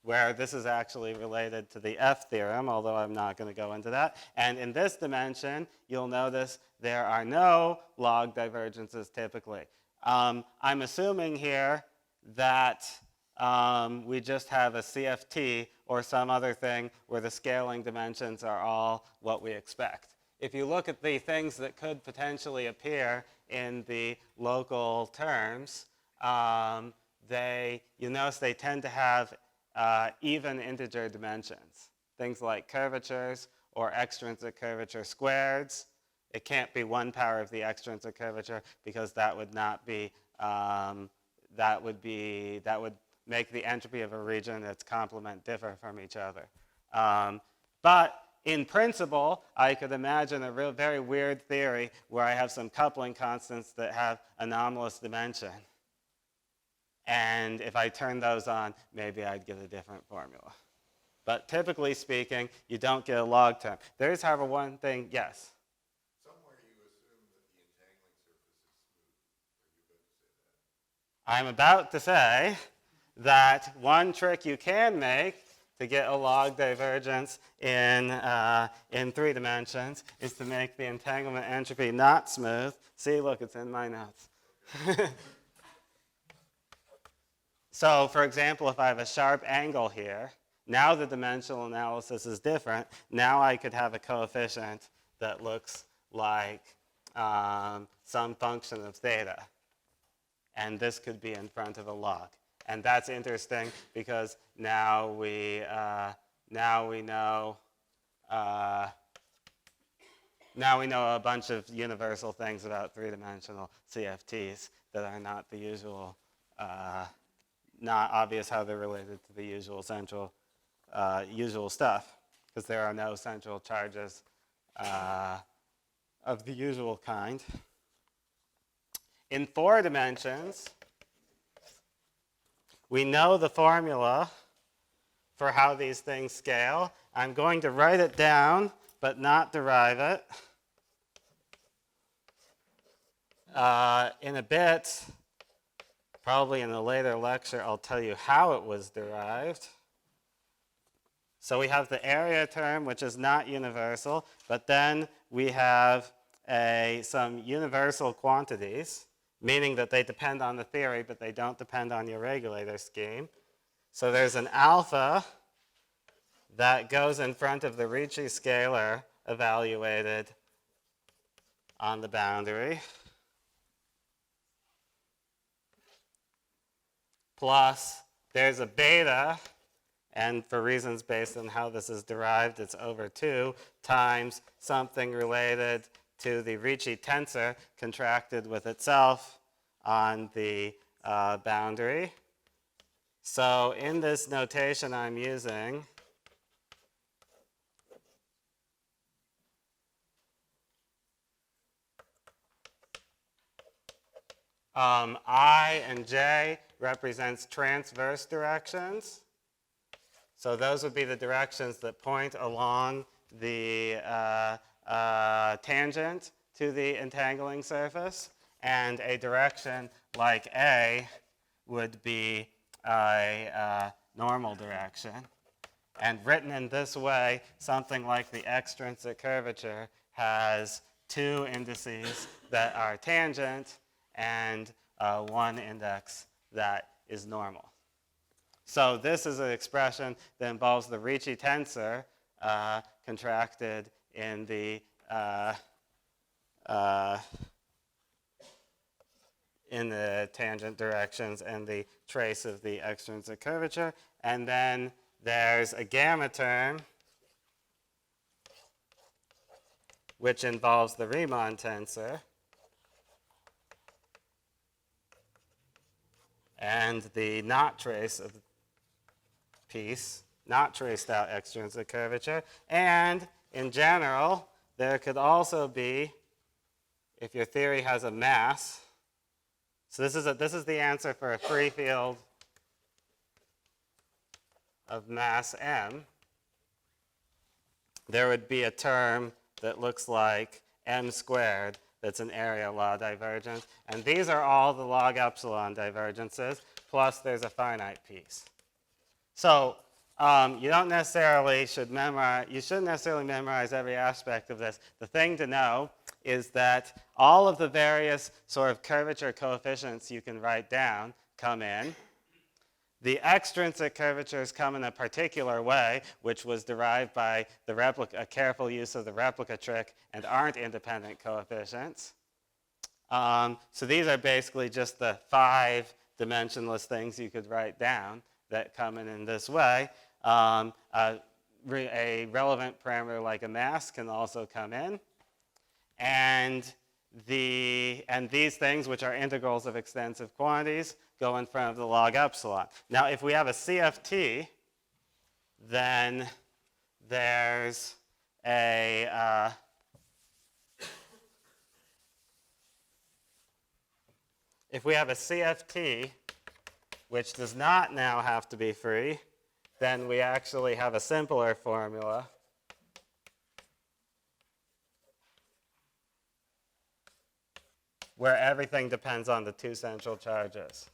where this is actually related to the F theorem, although I'm not going to go into that. And in this dimension, you'll notice there are no log divergences typically. I'm assuming here that we just have a CFT or some other thing where the scaling dimensions are all what we expect. If you look at the things that could potentially appear in the local terms, you notice they tend to have even integer dimensions. Things like curvatures or extrinsic curvature squareds. It can't be 1 power of the extrinsic curvature because that would not be, that would make the entropy of a region, its complement, differ from each other. But in principle, I could imagine a very weird theory where I have some coupling constants that have anomalous dimension. And if I turn those on, maybe I'd get a different formula. But typically speaking, you don't get a log term. There is, however, one thing, yes? Somewhere you assume that the entangling surface is smooth. Are you about to say that? I'm about to say that one trick you can make to get a log divergence in 3 dimensions is to make the entanglement entropy not smooth. See, look, it's in my notes. So, for example, if I have a sharp angle here, now the dimensional analysis is different. Now I could have a coefficient that looks like some function of theta. And this could be in front of a log. And that's interesting because now we know a bunch of universal things about 3-dimensional CFTs that are not the usual, not obvious how they're related to the usual central, usual stuff, because there are no central charges of the usual kind. In 4 dimensions, we know the formula for how these things scale. I'm going to write it down, but not derive it. In a bit, probably in a later lecture, I'll tell you how it was derived. So we have the area term, which is not universal, but then we have some universal quantities, meaning that they depend on the theory, but they don't depend on your regulator scheme. So there's an alpha that goes in front of the Ricci scalar evaluated on the boundary, plus there's a beta, and for reasons based on how this is derived, it's over 2 times something related to the Ricci tensor contracted with itself on the boundary. So in this notation I'm using, I and J represents transverse directions. So those would be the directions that point along the tangent to the entangling surface. And a direction like A would be a normal direction. And written in this way, something like the extrinsic curvature has 2 indices that are tangent and 1 index that is normal. So this is an expression that involves the Ricci tensor contracted in the tangent directions and the trace of the extrinsic curvature. And then there's a gamma term, which involves the Riemann tensor and the not trace of the piece, not traced out extrinsic curvature. And in general, there could also be, if your theory has a mass, so this is the answer for a free field of mass m, there would be a term that looks like m squared that's an area law divergence. And these are all the log epsilon divergences, plus there's a finite piece. So You don't necessarily should memorize, you shouldn't necessarily memorize every aspect of this. The thing to know is that all of the various sort of curvature coefficients you can write down come in. The extrinsic curvatures come in a particular way, which was derived by a careful use of the replica trick and aren't independent coefficients. So these are basically just the 5 dimensionless things you could write down that come in this way. A relevant parameter like a mass can also come in. And these things, which are integrals of extensive quantities, go in front of the log epsilon. Now, if we have a CFT, then there's a if we have a CFT, which does not now have to be free, then we actually have a simpler formula. Where everything depends on the 2 central charges.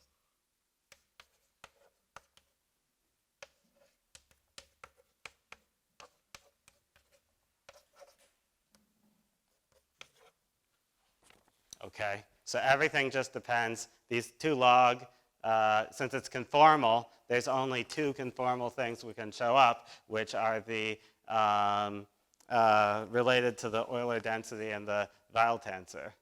Okay, so everything just depends. These 2 log, since it's conformal, there's only 2 conformal things we can show up, which are the related to the Euler density and the Weil tensor.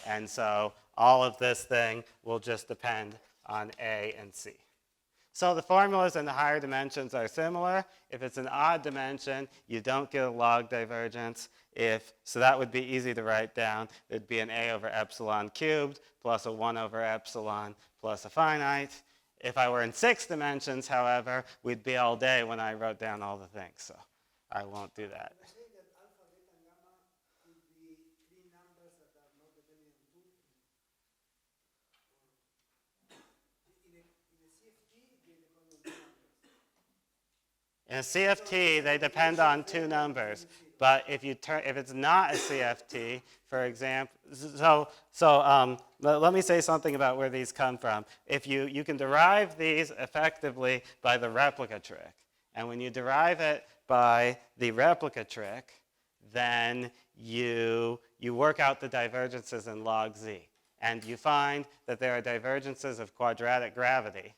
And so all of this thing will just depend on A and C. So the formulas in the higher dimensions are similar. If it's an odd dimension, you don't get a log divergence. So that would be easy to write down. It'd be an A over epsilon cubed plus a 1 over epsilon plus a finite. If I were in 6 dimensions, however, we'd be all day when I wrote down all the things. So I won't do that. You say that alpha, beta, and gamma could be 3 numbers that are not dependent on 2. In a CFT, they depend on 2 numbers. In a CFT, they depend on 2 numbers. But if it's not a CFT, for example, let me say something about where these come from. If you can derive these effectively by the replica trick. And when you derive it by the replica trick, then you work out the divergences in log z. And you find that there are divergences of quadratic gravity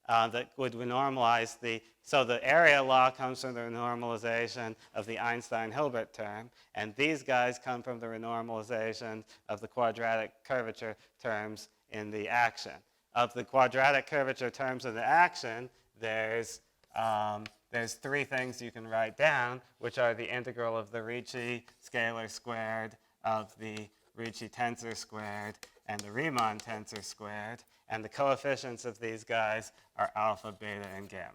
that would normalize so the area law comes from the renormalization of the Einstein-Hilbert term, and these guys come from the renormalization of the quadratic curvature terms in the action. Of the quadratic curvature terms in the action, there's 3 things you can write down, which are the integral of the Ricci scalar squared, of the Ricci tensor squared, and the Riemann tensor squared. And the coefficients of these guys are alpha, beta, and gamma.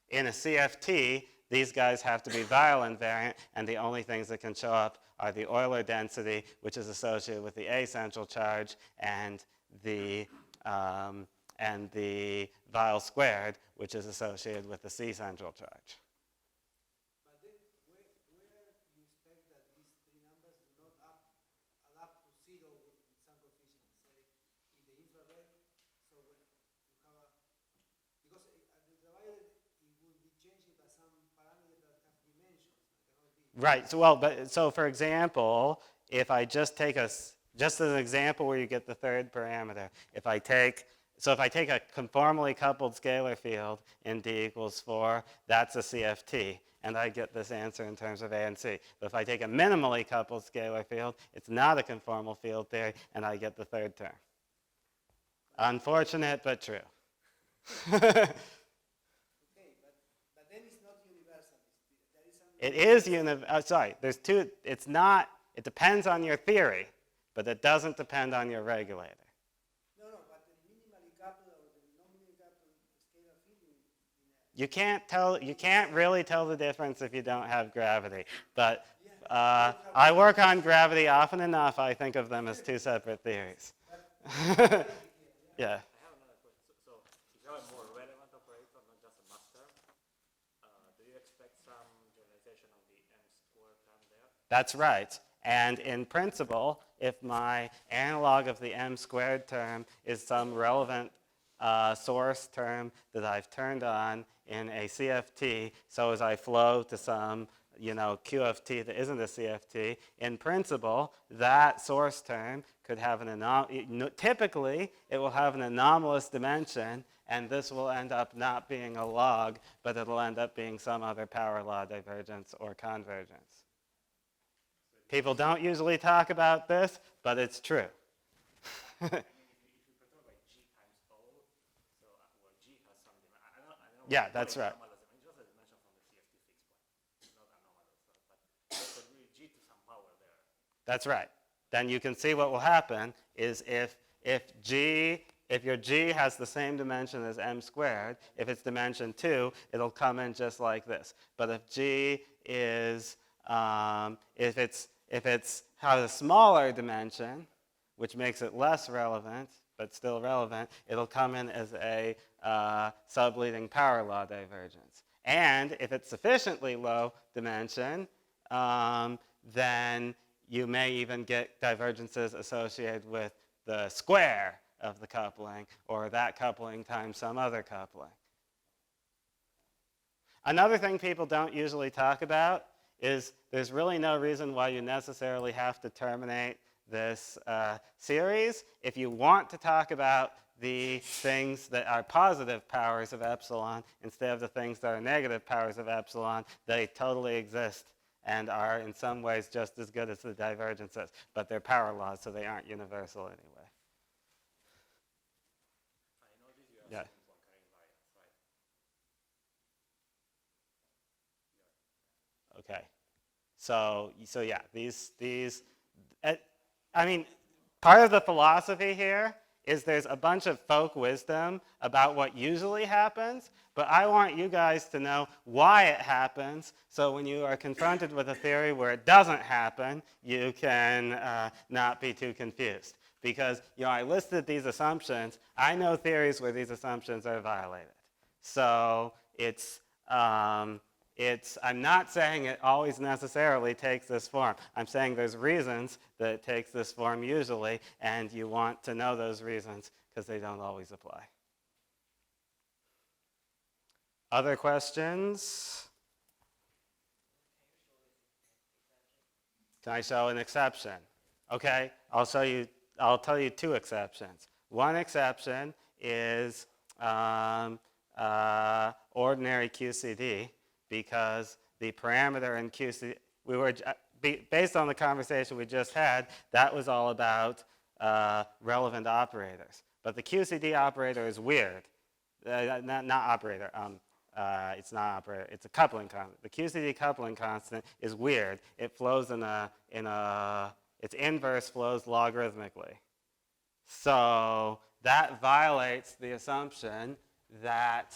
In a CFT, these guys have to be Weil invariant, and the only things that can show up are the Euler density, which is associated with the A central charge, and the Weil squared, which is associated with the C central charge. But then, where you expect that these 3 numbers do not add up to 0 with some coefficients? Say, in the infrared, so when you have because the divided, it will be changed by some parameter that have dimensions. Right. So for example, if I just take just as an example where you get the 3rd parameter, if I take a conformally coupled scalar field in D equals 4, that's a CFT, and I get this answer in terms of A and C. But if I take a minimally coupled scalar field, it's not a conformal field theory, and I get the 3rd term. Unfortunate, but true. Okay, but then it's not universal. There is some It is sorry, there's 2. It's not. It depends on your theory, but it doesn't depend on your regulator. No, but the minimally coupled or the non-minimally coupled scalar field You can't really tell the difference if you don't have gravity. But I work on gravity often enough, I think of them as 2 separate theories. Yeah. I have another question. So if you have a more relevant operator, not just a mass term, do you expect some generalization of the m squared term there? That's right. And in principle, if my analog of the m squared term is some relevant source term that I've turned on in a CFT. So as I flow to some Q of t that isn't a CFT, in principle, that source term could have typically, it will have an anomalous dimension, and this will end up not being a log, but it'll end up being some other power law divergence or convergence. People don't usually talk about this, but it's true. If you perturb by G times O, so where G has some dimension, I don't know Yeah, that's right. anomalous dimension, just a dimension from the CFT fixed point, not anomalous, but there could be G to some power there. That's right. Then you can see what will happen is if your G has the same dimension as m squared, if it's dimension 2, it'll come in just like this. But if G is, if it's has a smaller dimension, which makes it less relevant, but still relevant, it'll come in as a subleading power law divergence. And if it's sufficiently low dimension, then you may even get divergences associated with the square of the coupling, or that coupling times some other coupling. Another thing people don't usually talk about is there's really no reason why you necessarily have to terminate this series. If you want to talk about the things that are positive powers of epsilon instead of the things that are negative powers of epsilon, they totally exist and are in some ways just as good as the divergences, but they're power laws, so they aren't universal anyway. I noticed you are Yeah. asking for carrying variance, right? Okay. So yeah, these I mean, part of the philosophy here is there's a bunch of folk wisdom about what usually happens, but I want you guys to know why it happens, so when you are confronted with a theory where it doesn't happen, you can not be too confused. Because I listed these assumptions. I know theories where these assumptions are violated. So I'm not saying it always necessarily takes this form. I'm saying there's reasons that it takes this form usually, and you want to know those reasons because they don't always apply. Other questions? Can I show an exception? Okay, I'll tell you two exceptions. One exception is ordinary QCD, because the parameter in QCD, based on the conversation we just had, that was all about relevant operators. But the QCD operator is weird. Not operator. It's not operator. It's a coupling constant. The QCD coupling constant is weird. It flows its inverse flows logarithmically. So that violates the assumption that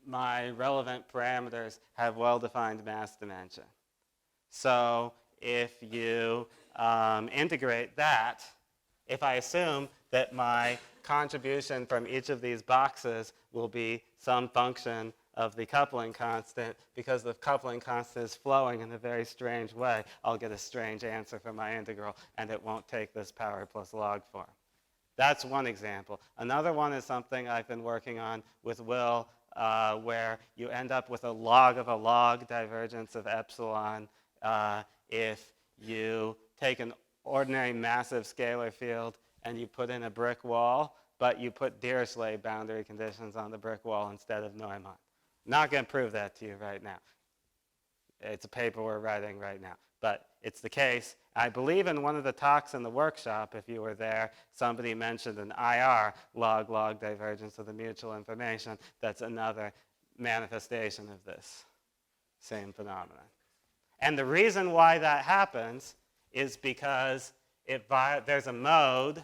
my relevant parameters have well-defined mass dimension. So if you integrate that, if I assume that my contribution from each of these boxes will be some function of the coupling constant, because the coupling constant is flowing in a very strange way, I'll get a strange answer for my integral, and it won't take this power plus log form. That's one example. Another one is something I've been working on with Will, where you end up with a log divergence of epsilon if you take an ordinary massive scalar field and you put in a brick wall, but you put Dirichlet boundary conditions on the brick wall instead of Neumann. Not going to prove that to you right now. It's a paper we're writing right now. But it's the case. I believe in one of the talks in the workshop, if you were there, somebody mentioned an IR, log-log divergence of the mutual information. That's another manifestation of this same phenomenon. And the reason why that happens is because there's a mode,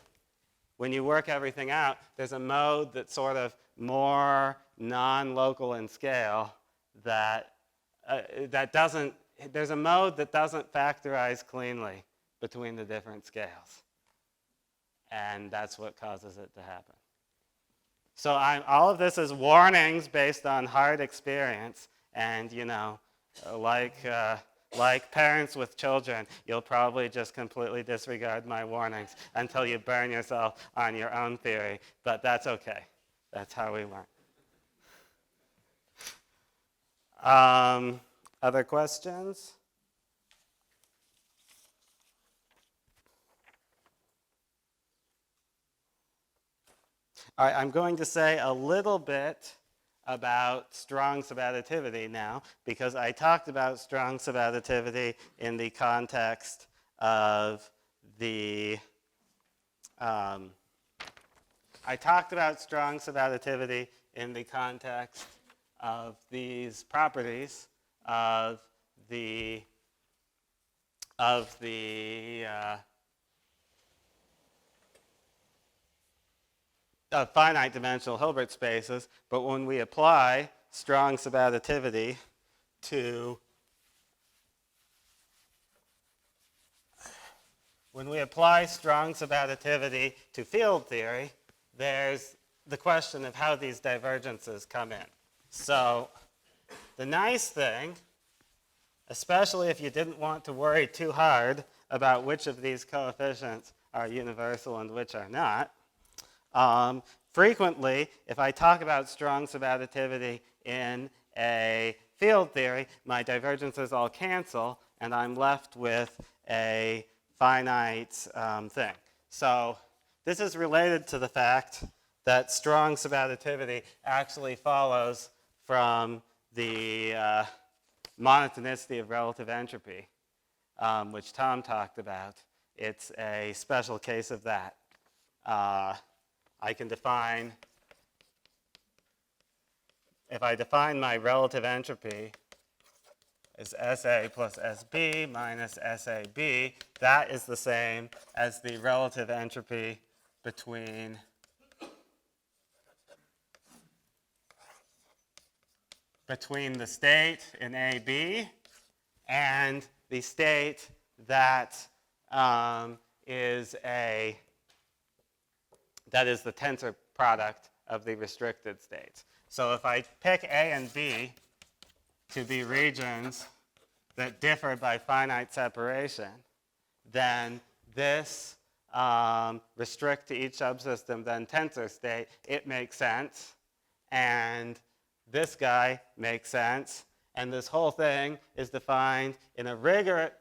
when you work everything out, there's a mode that's sort of more non-local in scale that doesn't, there's a mode that doesn't factorize cleanly between the different scales. And that's what causes it to happen. So all of this is warnings based on hard experience. And, like Like parents with children, you'll probably just completely disregard my warnings until you burn yourself on your own theory, but that's okay. That's how we learn. Other questions? All right, I'm going to say a little bit about strong subadditivity now, because I talked about strong subadditivity in the context of the I talked about strong subadditivity in the context of these properties of the finite dimensional Hilbert spaces, but when we apply strong subadditivity to field theory, there's the question of how these divergences come in. So the nice thing, especially if you didn't want to worry too hard about which of these coefficients are universal and which are not, frequently, if I talk about strong subadditivity in a field theory, my divergences all cancel, and I'm left with a finite thing. So this is related to the fact that strong subadditivity actually follows from the monotonicity of relative entropy, which Tom talked about. It's a special case of that. I can define, if I define my relative entropy as SA plus SB minus SAB, that is the same as the relative entropy between the state in AB and the state that is the tensor product of the restricted states. So if I pick A and B to be regions that differ by finite separation, then this restrict to each subsystem, then tensor state, it makes sense. And this guy makes sense. And this whole thing is defined in a rigorous,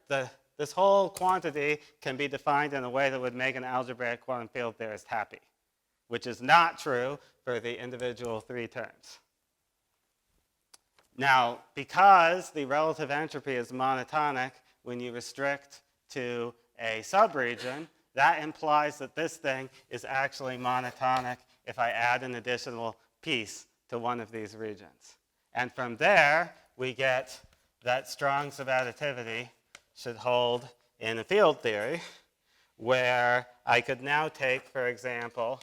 this whole quantity can be defined in a way that would make an algebraic quantum field theorist happy, which is not true for the individual three terms. Now, because the relative entropy is monotonic when you restrict to a subregion, that implies that this thing is actually monotonic if I add an additional piece to one of these regions. And from there, we get that strong subadditivity should hold in a field theory, where I could now take, for example,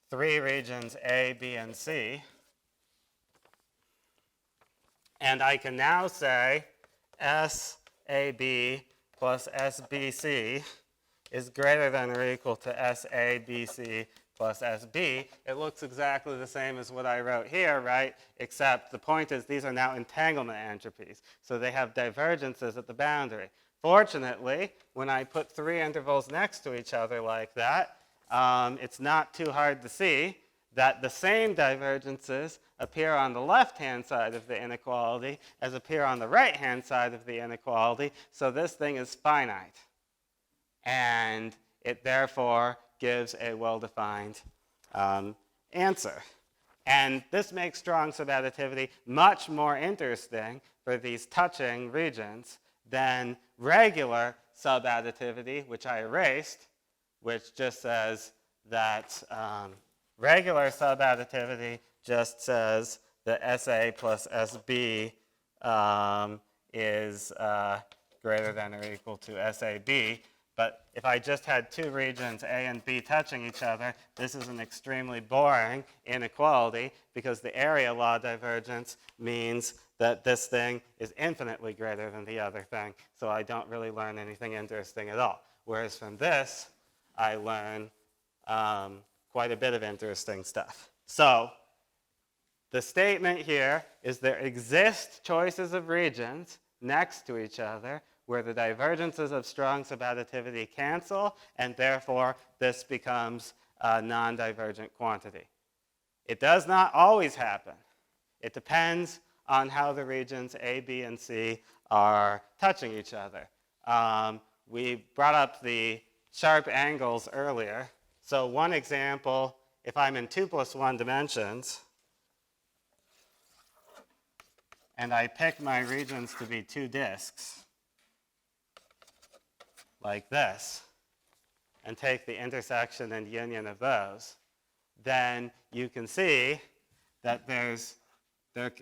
three regions A, B, and C, and I can now say SAB plus SBC is greater than or equal to SABC plus SB. It looks exactly the same as what I wrote here, right? Except the point is these are now entanglement entropies. So they have divergences at the boundary. Fortunately, when I put three intervals next to each other like that, it's not too hard to see that the same divergences appear on the left-hand side of the inequality as appear on the right-hand side of the inequality. So this thing is finite. And it therefore gives a well-defined answer. And this makes strong subadditivity much more interesting for these touching regions than regular subadditivity, which I erased, which just says that regular subadditivity just says that SA plus SB is greater than or equal to SAB. But if I just had two regions, A and B, touching each other, this is an extremely boring inequality because the area law divergence means that this thing is infinitely greater than the other thing. So I don't really learn anything interesting at all. Whereas from this, I learn quite a bit of interesting stuff. So the statement here is there exist choices of regions next to each other where the divergences of strong subadditivity cancel, and therefore this becomes a non-divergent quantity. It does not always happen. It depends on how the regions A, B, and C are touching each other. We brought up the sharp angles earlier. So one example, if I'm in 2 + 1 dimensions, and I pick my regions to be 2 disks, like this, and take the intersection and union of those, then you can see that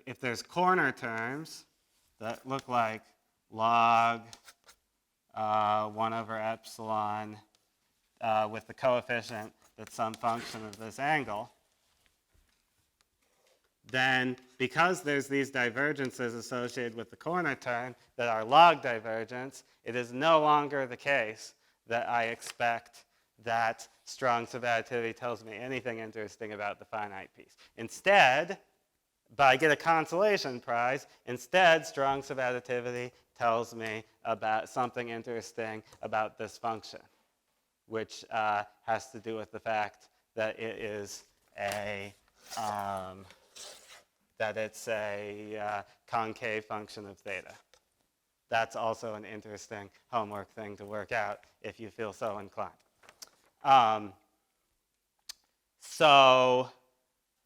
if there's corner terms that look like log 1/epsilon with the coefficient that's some function of this angle, then because there's these divergences associated with the corner term that are log divergence, it is no longer the case that I expect that strong subadditivity tells me anything interesting about the finite piece. Instead, but I get a consolation prize. Instead, strong subadditivity tells me about something interesting about this function, which has to do with the fact that it is it's a concave function of theta. That's also an interesting homework thing to work out if you feel so inclined. So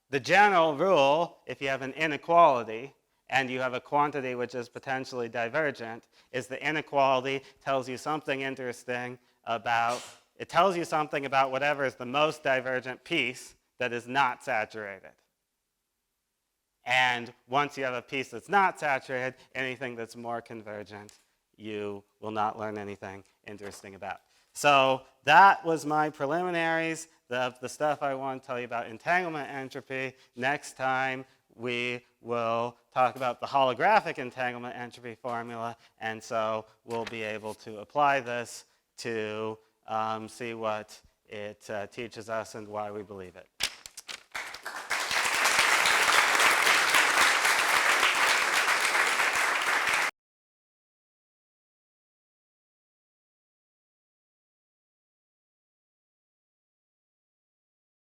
the general rule, if you have an inequality and you have a quantity which is potentially divergent, is the inequality tells you something interesting about, it tells you something about whatever is the most divergent piece that is not saturated. And once you have a piece that's not saturated, anything that's more convergent, you will not learn anything interesting about. So that was my preliminaries of the stuff I want to tell you about entanglement entropy. Next time, we will talk about the holographic entanglement entropy formula, and so we'll be able to apply this to see what it teaches us and why we believe it.